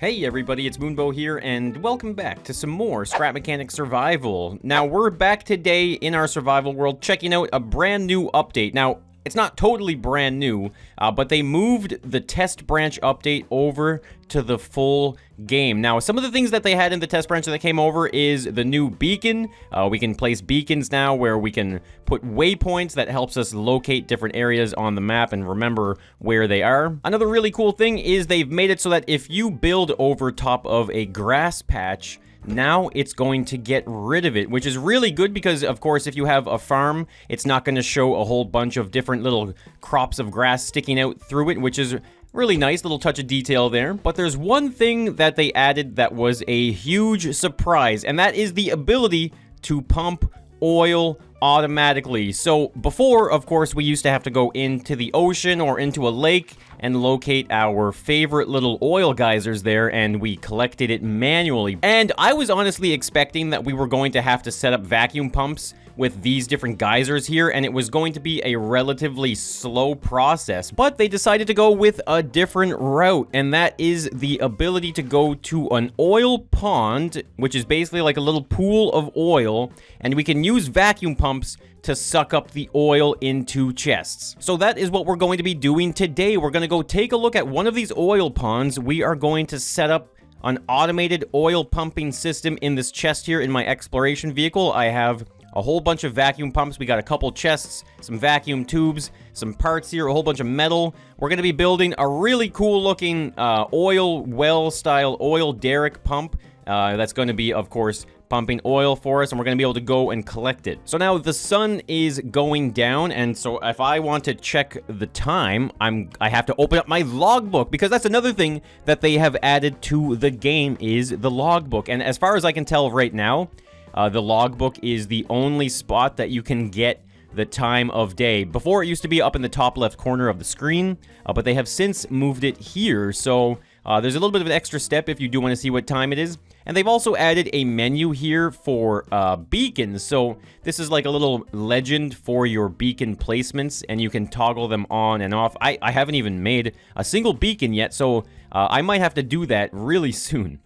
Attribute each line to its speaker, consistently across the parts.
Speaker 1: Hey everybody, it's Moonbo here, and welcome back to some more Scrap Mechanics Survival. Now, we're back today in our survival world checking out a brand new update. Now, it's not totally brand new, but they moved the test branch update over to the full game. Now, some of the things that they had in the test branch that came over is the new beacon. We can place beacons now where we can put waypoints that helps us locate different areas on the map and remember where they are. Another really cool thing is they've made it so that if you build over top of a grass patch, now it's going to get rid of it, which is really good because, of course, if you have a farm, it's not going to show a whole bunch of different little crops of grass sticking out through it, which is really nice, little touch of detail there. But there's one thing that they added that was a huge surprise, and that is the ability to pump oil automatically. So before, of course, we used to have to go into the ocean or into a lake and locate our favorite little oil geysers there, and we collected it manually. And I was honestly expecting that we were going to have to set up vacuum pumps with these different geysers here, and it was going to be a relatively slow process. But they decided to go with a different route, and that is the ability to go to an oil pond, which is basically like a little pool of oil, and we can use vacuum pumps to suck up the oil into chests. So that is what we're going to be doing today. We're going to go take a look at one of these oil ponds. We are going to set up an automated oil pumping system in this chest here in my exploration vehicle. I have a whole bunch of vacuum pumps. We got a couple chests, some vacuum tubes, some parts here, a whole bunch of metal. We're going to be building a really cool looking oil well style oil derrick pump. That's going to be, of course, pumping oil for us, and we're going to be able to go and collect it. So now the sun is going down, and so if I want to check the time, I have to open up my logbook, because that's another thing that they have added to the game is the logbook. And as far as I can tell right now, the logbook is the only spot that you can get the time of day. Before, it used to be up in the top left corner of the screen, but they have since moved it here. So there's a little bit of an extra step if you do want to see what time it is. And they've also added a menu here for beacons. So this is like a little legend for your beacon placements, and you can toggle them on and off. I haven't even made a single beacon yet, so I might have to do that really soon.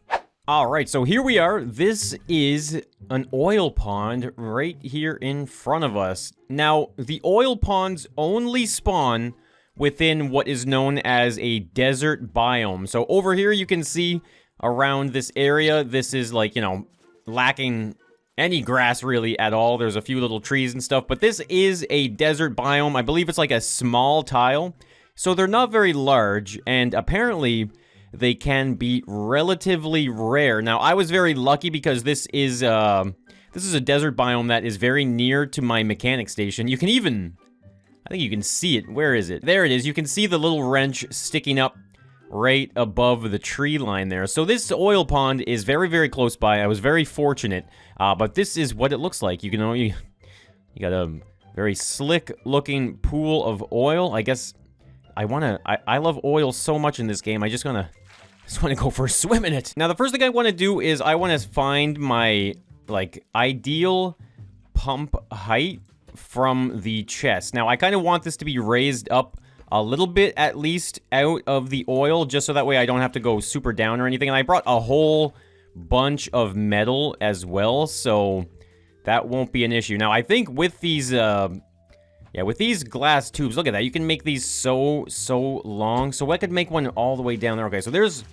Speaker 1: Alright, so here we are. This is an oil pond right here in front of us. Now, the oil ponds only spawn within what is known as a desert biome. So over here you can see around this area, this is like, you know, lacking any grass really at all. There's a few little trees and stuff, but this is a desert biome. I believe it's like a small tile. So they're not very large, and apparently they can be relatively rare. Now, I was very lucky because this is a desert biome that is very near to my mechanic station. You can even, I think you can see it. Where is it? There it is. You can see the little wrench sticking up right above the tree line there. So this oil pond is very, very close by. I was very fortunate, but this is what it looks like. You can you got a very slick looking pool of oil. I guess I love oil so much in this game. I just want to go for a swim in it. Now, the first thing I want to do is I want to find my, like, ideal pump height from the chest. Now, I kind of want this to be raised up a little bit, at least, out of the oil, just so that way I don't have to go super down or anything. And I brought a whole bunch of metal as well, so that won't be an issue. Now, I think with these, with these glass tubes, look at that. You can make these so long. So I could make one all the way down there. Okay, so there's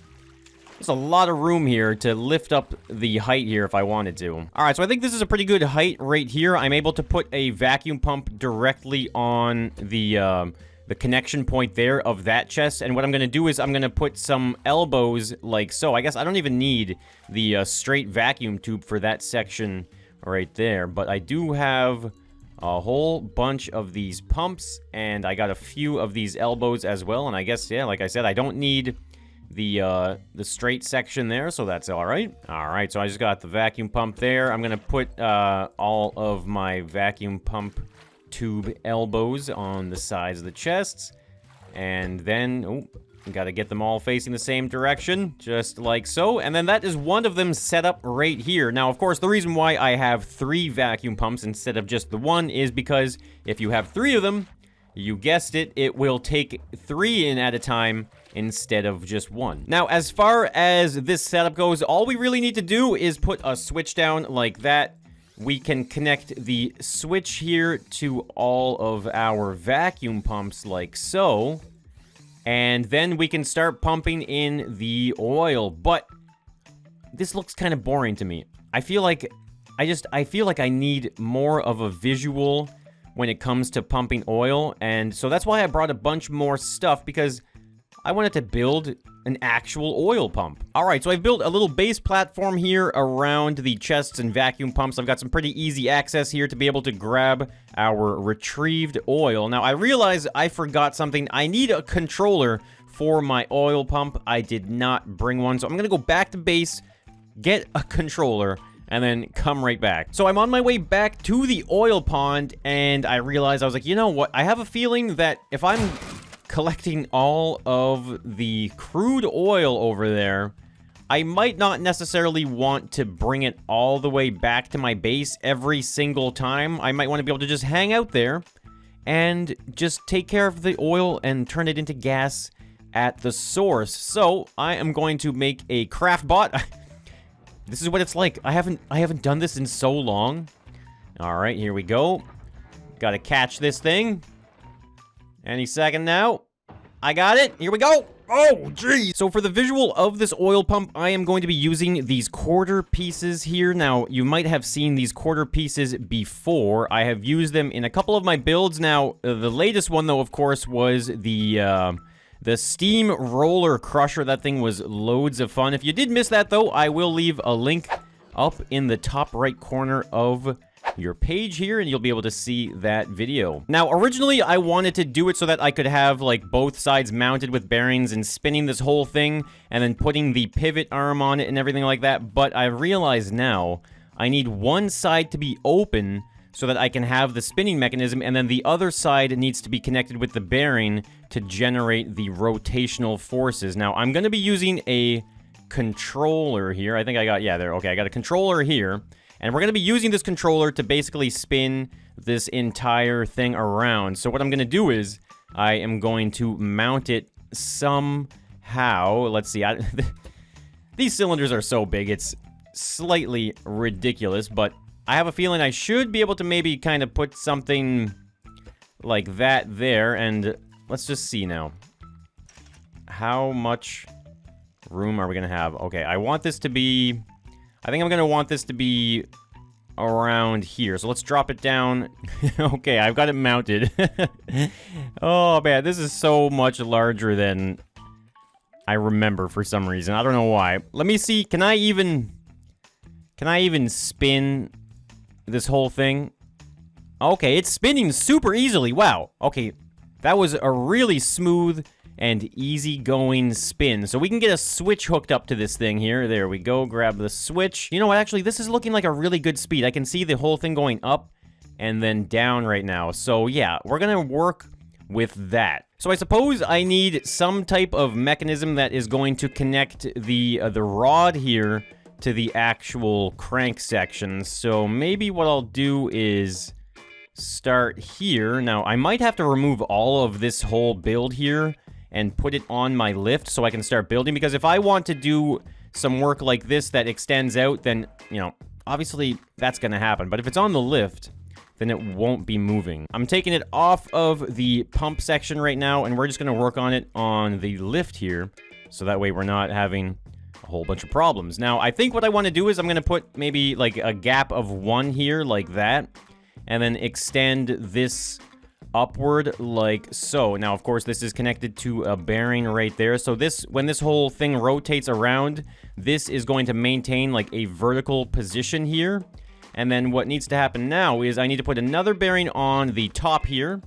Speaker 1: a lot of room here to lift up the height here if I wanted to. All right, so I think this is a pretty good height right here. I'm able to put a vacuum pump directly on the connection point there of that chest. And what I'm going to do is I'm going to put some elbows like so. I guess I don't even need the straight vacuum tube for that section right there. But I do have a whole bunch of these pumps, and I got a few of these elbows as well. And I guess, yeah, like I said, I don't need the straight section there, so that's all right. All right, so I just got the vacuum pump there. I'm going to put all of my vacuum pump tube elbows on the sides of the chests, and then got to get them all facing the same direction, just like so. And then that is one of them set up right here. Now, of course, the reason why I have 3 vacuum pumps instead of just the one is because if you have 3 of them, You guessed it, it will take 3 in at a time instead of just 1. Now, as far as this setup goes, all we really need to do is put a switch down like that. We can connect the switch here to all of our vacuum pumps like so. And then we can start pumping in the oil. But this looks kind of boring to me. I feel like I need more of a visual when it comes to pumping oil, and so that's why I brought a bunch more stuff, because I wanted to build an actual oil pump. Alright, so I've built a little base platform here around the chests and vacuum pumps. I've got some pretty easy access here to be able to grab our retrieved oil. Now, I realize I forgot something. I need a controller for my oil pump. I did not bring one, so I'm gonna go back to base, get a controller, and then come right back. So I'm on my way back to the oil pond, and I realized, I was like, you know what? I have a feeling that if I'm collecting all of the crude oil over there, I might not necessarily want to bring it all the way back to my base every single time. I might want to be able to just hang out there and just take care of the oil and turn it into gas at the source. So I am going to make a craft bot. This is what it's like. I haven't done this in so long. All right, here we go. Gotta catch this thing. Any second now. I got it. Here we go. Oh, geez. So for the visual of this oil pump, I am going to be using these quarter pieces here. Now, you might have seen these quarter pieces before. I have used them in a couple of my builds. Now, the latest one, though, of course, was the steam roller crusher. That thing was loads of fun. If you did miss that, though, I will leave a link up in the top right corner of your page here, and you'll be able to see that video. Now, originally, I wanted to do it so that I could have, like, both sides mounted with bearings and spinning this whole thing, and then putting the pivot arm on it and everything like that, but I realize now I need one side to be open so that I can have the spinning mechanism, and then the other side needs to be connected with the bearing to generate the rotational forces. Now, I'm going to be using a controller here. I think I got, yeah, there, okay, I got a controller here, and we're going to be using this controller to basically spin this entire thing around. So what I'm going to do is, I am going to mount it somehow. Let's see, these cylinders are so big, it's slightly ridiculous, but I have a feeling I should be able to maybe kind of put something like that there, and let's just see now. How much room are we going to have? Okay, I want this to be... I think I'm going to want this to be around here, so let's drop it down. Okay, I've got it mounted. Oh, man, this is so much larger than I remember for some reason. I don't know why. Let me see, can I even spin this whole thing? Okay, it's spinning super easily. Wow. Okay, that was a really smooth and easy-going spin. So we can get a switch hooked up to this thing here. There we go. Grab the switch. You know what? Actually, this is looking like a really good speed. I can see the whole thing going up and then down right now. So yeah, we're gonna work with that. So I suppose I need some type of mechanism that is going to connect the rod here to the actual crank section. So maybe what I'll do is start here. Now, I might have to remove all of this whole build here and put it on my lift so I can start building, because if I want to do some work like this that extends out, then, you know, obviously that's gonna happen. But if it's on the lift, then it won't be moving. I'm taking it off of the pump section right now, and we're just gonna work on it on the lift here, so that way we're not having a whole bunch of problems. Now, I think what I want to do is I'm gonna put maybe like a gap of 1 here, like that, and then extend this upward like so. Now, of course, this is connected to a bearing right there. So this, when this whole thing rotates around, this is going to maintain like a vertical position here. And then what needs to happen now is I need to put another bearing on the top here.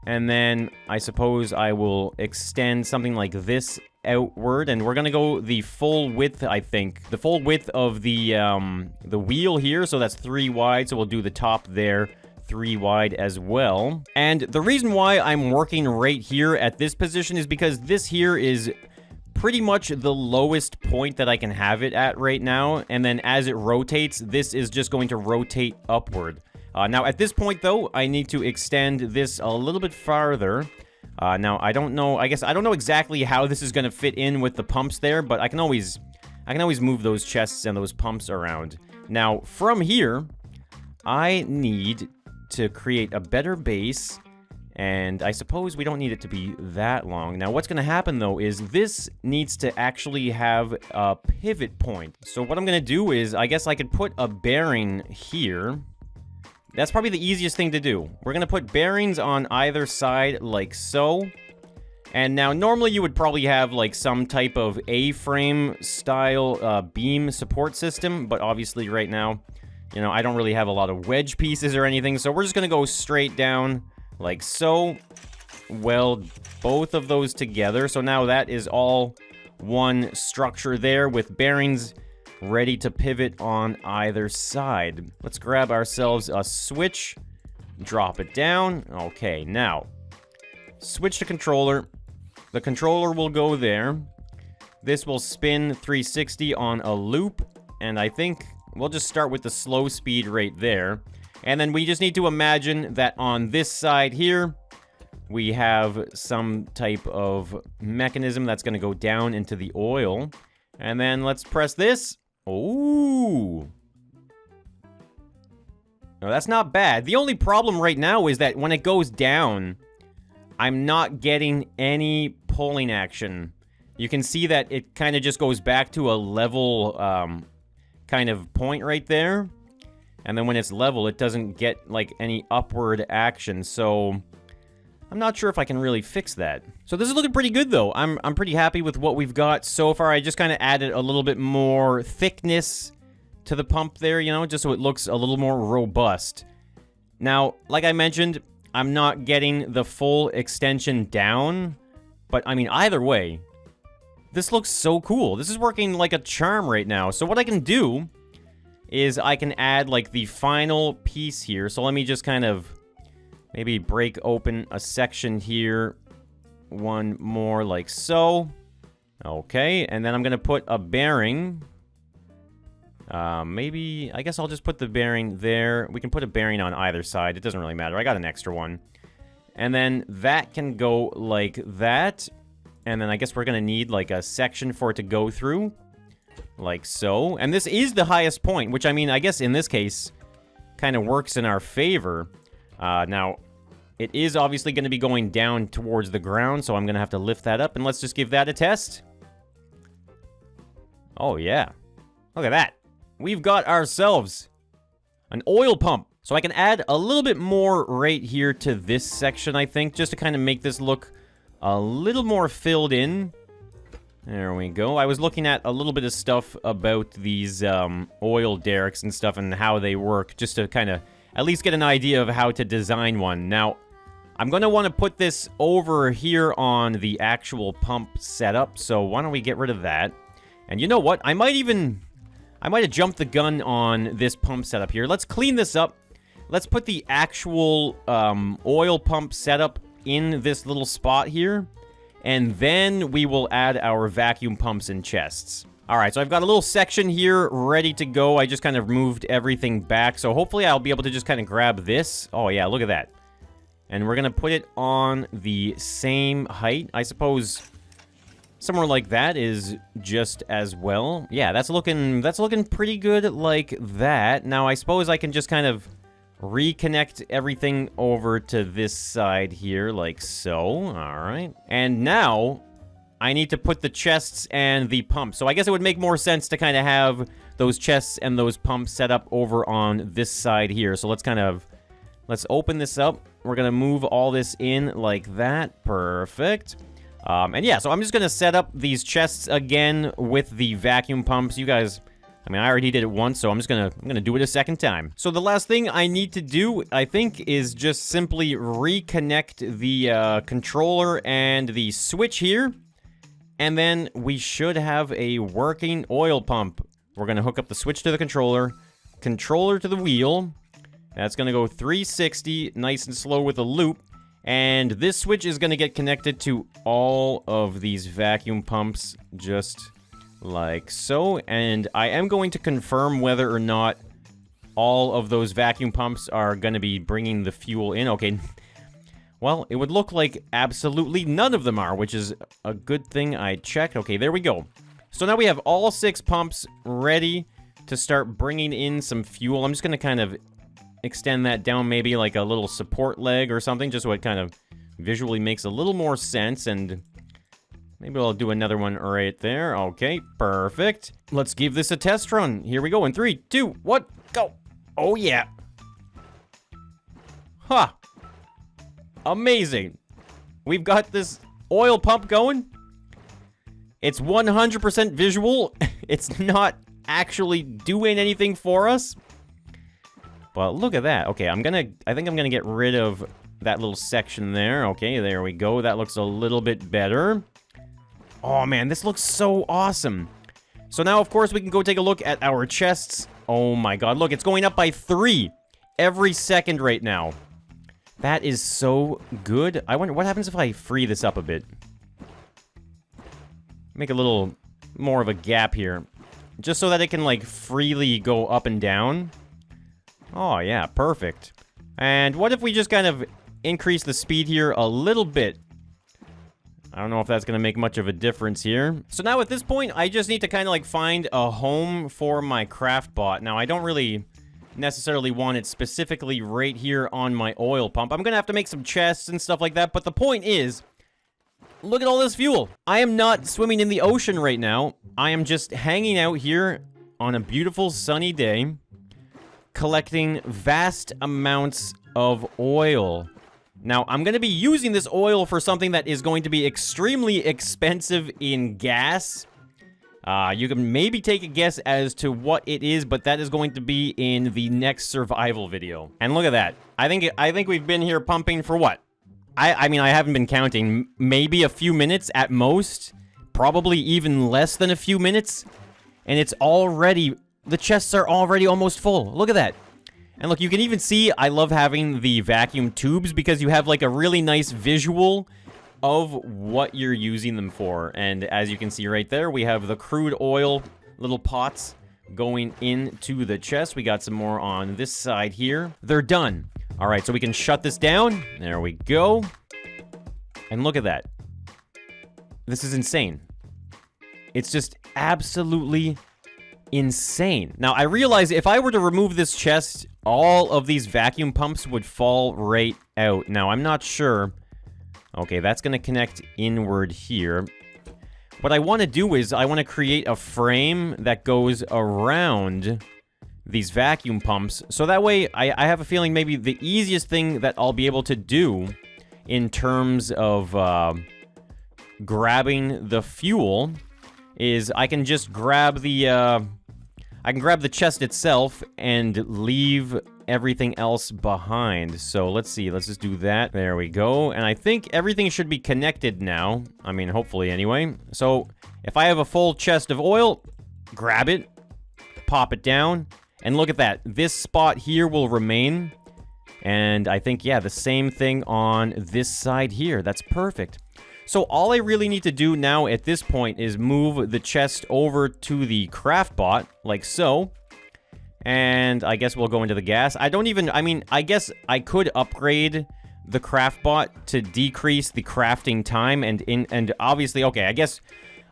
Speaker 1: And then I suppose I will extend something like this outward, and we're gonna go the full width, I think. The full width of the wheel here, so that's 3 wide, so we'll do the top there 3 wide as well. And the reason why I'm working right here at this position is because this here is pretty much the lowest point that I can have it at right now, and then as it rotates, this is just going to rotate upward. Now, at this point, though, I need to extend this a little bit farther. Now, I don't know, I guess I don't know exactly how this is going to fit in with the pumps there, but I can always move those chests and those pumps around. Now, from here, I need to create a better base, and I suppose we don't need it to be that long. Now, what's going to happen, though, is this needs to actually have a pivot point. So what I'm going to do is, I guess I could put a bearing here. That's probably the easiest thing to do. We're going to put bearings on either side, like so. And now, normally you would probably have, like, some type of A-frame style beam support system, but obviously right now, you know, I don't really have a lot of wedge pieces or anything, so we're just going to go straight down, like so. Weld both of those together, so now that is all one structure there with bearings ready to pivot on either side. Let's grab ourselves a switch, drop it down. Okay, now, switch to controller. The controller will go there. This will spin 360 on a loop, and I think we'll just start with the slow speed right there. And then we just need to imagine that on this side here, we have some type of mechanism that's going to go down into the oil. And then let's press this. Ooh. No, that's not bad. The only problem right now is that when it goes down, I'm not getting any pulling action. You can see that it kind of just goes back to a level kind of point right there. And then when it's level, it doesn't get like any upward action. So I'm not sure if I can really fix that. So this is looking pretty good, though. I'm pretty happy with what we've got so far. I just kind of added a little bit more thickness to the pump there, you know, just so it looks a little more robust. Now, like I mentioned, I'm not getting the full extension down, but I mean, either way, this looks so cool. This is working like a charm right now. So what I can do is I can add like the final piece here. So let me just kind of maybe break open a section here. One more like so. Okay, and then I'm gonna put a bearing. Maybe, I guess I'll just put the bearing there. We can put a bearing on either side. It doesn't really matter. I got an extra one. And then that can go like that. And then I guess we're gonna need like a section for it to go through. Like so. And this is the highest point, which I mean, I guess in this case, kind of works in our favor. Now, it is obviously going to be going down towards the ground, so I'm going to have to lift that up, and let's just give that a test. Oh, yeah. Look at that. We've got ourselves an oil pump. So I can add a little bit more right here to this section, I think, just to kind of make this look a little more filled in. There we go. I was looking at a little bit of stuff about these oil derricks and stuff and how they work, just to kind of at least get an idea of how to design one. Now, I'm going to want to put this over here on the actual pump setup, so why don't we get rid of that? And you know what? I might have jumped the gun on this pump setup here. Let's clean this up. Let's put the actual oil pump setup in this little spot here, and then we will add our vacuum pumps and chests. Alright, so I've got a little section here ready to go. I just kind of moved everything back, so hopefully I'll be able to just kind of grab this. Oh yeah, look at that. And we're going to put it on the same height. I suppose somewhere like that is just as well. Yeah, that's looking pretty good like that. Now, I suppose I can just kind of reconnect everything over to this side here, like so. Alright. And now I need to put the chests and the pump. So I guess it would make more sense to kind of have those chests and those pumps set up over on this side here. So let's open this up. We're going to move all this in like that. Perfect. And yeah, so I'm just going to set up these chests again with the vacuum pumps. You guys, I mean, I already did it once, so I'm going to do it a second time. So the last thing I need to do, I think, is just simply reconnect the controller and the switch here. And then we should have a working oil pump. We're going to hook up the switch to the controller to the wheel. That's going to go 360, nice and slow with a loop. And this switch is going to get connected to all of these vacuum pumps, just like so. And I am going to confirm whether or not all of those vacuum pumps are going to be bringing the fuel in. Okay. Well, it would look like absolutely none of them are, which is a good thing I checked. Okay, there we go. So now we have all 6 pumps ready to start bringing in some fuel. I'm just going to kind of extend that down maybe like a little support leg or something, just so it kind of visually makes a little more sense. And maybe I'll do another one right there. Okay, perfect. Let's give this a test run. Here we go in 3, 2, 1, go. Oh, yeah. Huh. Amazing. We've got this oil pump going. It's 100% visual. It's not actually doing anything for us. But look at that. Okay, I think I'm gonna get rid of that little section there. Okay, there we go. That looks a little bit better. Oh man, this looks so awesome. So now, of course, we can go take a look at our chests. Oh my god, look, it's going up by 3 every second right now. That is so good. I wonder what happens if I free this up a bit. Make a little more of a gap here. Just so that it can, like, freely go up and down. Oh, yeah, perfect. And what if we just kind of increase the speed here a little bit? I don't know if that's going to make much of a difference here. So now at this point, I just need to kind of, like, find a home for my craft bot. Now, I don't really necessarily want it specifically right here on my oil pump. I'm gonna have to make some chests and stuff like that, but the point is, look at all this fuel. I am not swimming in the ocean right now. I am just hanging out here on a beautiful sunny day, collecting vast amounts of oil. Now, I'm gonna be using this oil for something that is going to be extremely expensive in gas. You can maybe take a guess as to what it is, but that is going to be in the next survival video. And look at that. I think we've been here pumping for what? I mean, I haven't been counting. Maybe a few minutes at most. Probably even less than a few minutes. And it's already... the chests are already almost full. Look at that. And look, you can even see I love having the vacuum tubes because you have like a really nice visual of what you're using them for. And as you can see right there, we have the crude oil little pots going into the chest. We got some more on this side here. They're done. All right, so we can shut this down. There we go. And look at that. This is insane. It's just absolutely insane. Now, I realize if I were to remove this chest, all of these vacuum pumps would fall right out. Now, I'm not sure. Okay, that's going to connect inward here. What I want to do is I want to create a frame that goes around these vacuum pumps. So that way, I have a feeling maybe the easiest thing that I'll be able to do in terms of grabbing the fuel is I can just grab the... I can grab the chest itself and leave everything else behind. So let's see, let's just do that. There we go. And I think everything should be connected now. I mean, hopefully anyway. So if I have a full chest of oil, grab it, pop it down, and look at that. This spot here will remain. And I think, yeah, the same thing on this side here. That's perfect. So all I really need to do now at this point is move the chest over to the craft bot, like so. And I guess we'll go into the gas. I mean, I guess I could upgrade the craft bot to decrease the crafting time and obviously, okay, I guess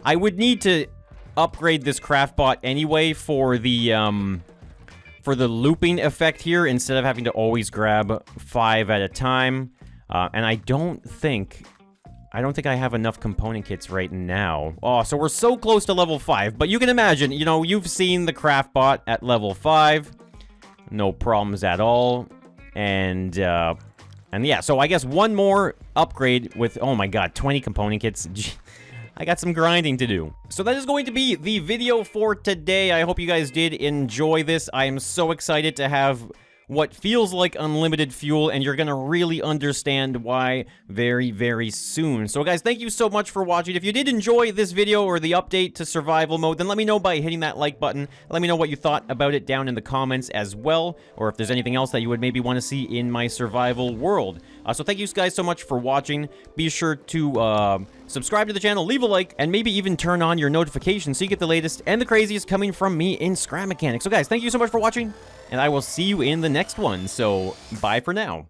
Speaker 1: I would need to upgrade this craft bot anyway for the looping effect here instead of having to always grab 5 at a time. And I don't think I have enough component kits right now. Oh, so we're so close to level 5. But you can imagine, you know, you've seen the craft bot at level 5. No problems at all. And yeah, so I guess one more upgrade with, oh my god, 20 component kits. I got some grinding to do. So that is going to be the video for today. I hope you guys did enjoy this. I am so excited to have what feels like unlimited fuel, and you're gonna really understand why very, very soon. So guys, thank you so much for watching. If you did enjoy this video or the update to survival mode, then let me know by hitting that like button. Let me know what you thought about it down in the comments as well, or if there's anything else that you would maybe want to see in my survival world. So thank you guys so much for watching. Be sure to subscribe to the channel, leave a like, and maybe even turn on your notifications so you get the latest and the craziest coming from me in scrap mechanics. So guys, thank you so much for watching, and I will see you in the next one. So, bye for now.